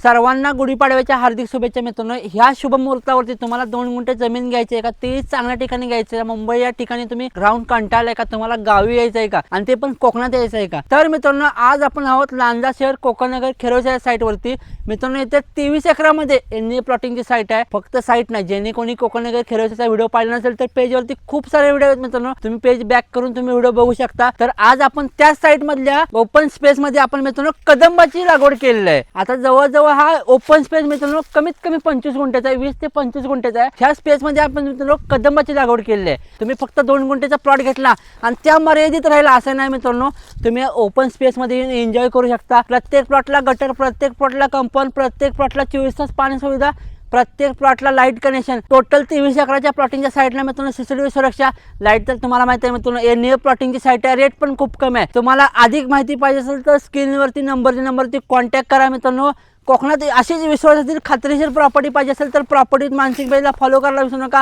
सर्वांना गुढीपाडव्याच्या हार्दिक शुभेच्छा मित्रांनो। ह्या शुभ मुहूर्तावरती तुम्हाला 2 गुंठे जमीन घ्यायची आहे का, ते चांगल्या ठिकाणी घ्यायचं आहे, मुंबई या ठिकाणी तुम्ही राहून कंटाळलाय का, तुम्हाला गावी यायचं आहे का, आणि ते पण कोकणात यायचं आहे का, तर मित्रांनो आज आपण आहोत लांजा शहर कोकणनगर खेरोच्या साईट वरती। मित्रांनो इथे 23 एकरामध्ये एनए प्लॉटिंगची साईट आहे। फक्त साईट नाही, ज्यांनी कोणी कोकणनगर खेरोचा व्हिडिओ पाहिला नसेल तर पेज वरती खूप सारे व्हिडिओ आहेत मित्रांनो, तुम्ही पेज बॅक करून तुम्ही व्हिडिओ बघू शकता। तर आज आपण त्या साईट मधल्या ओपन स्पेस मध्ये आपण मित्रांनो कदंबाची लागवड केलेली आहे। आता जवळजवळ हा ओपन स्पेस मित्रांनो कमीत कमी 25 गुंठ्याचा आहे, 20 ते 25 गुंठ्याचा आहे। ह्या स्पेस मध्ये आपण मित्रांनो कदंबाची लागवड केलेली आहे। तुम्ही फक्त 2 गुंठ्याचा प्लॉट घेतला आणि त्या मर्यादित राहिला असं नाही मित्रांनो, तुम्ही ओपन स्पेस मध्ये एन्जॉय करू शकता। प्रत्येक प्लॉटला गटर, प्रत्येक प्लॉटला कंपाऊंड, प्रत्येक प्लॉटला 24 तास पाणी सुविधा, प्रत्येक प्लॉटला लाईट कनेक्शन। टोटल 23 एकराच्या प्लॉटिंगच्या साईडला मित्रांनो सीसीटीव्ही सुरक्षा, लाईट तर तुम्हाला माहिती आहे मित्रांनो एनए प्लॉटिंगची साईट आहे, रेट पण खूप कमी आहे। तुम्हाला अधिक माहिती पाहिजे असेल तर स्क्रीनवरती नंबरवरती कॉन्टॅक्ट करा मित्रांनो। कोकणात अशीच विश्वासातील खात्रीशीर प्रॉपर्टी पाहिजे असेल तर प्रॉपर्टीत मानसिक बेला फॉलो करायला विसरू नका।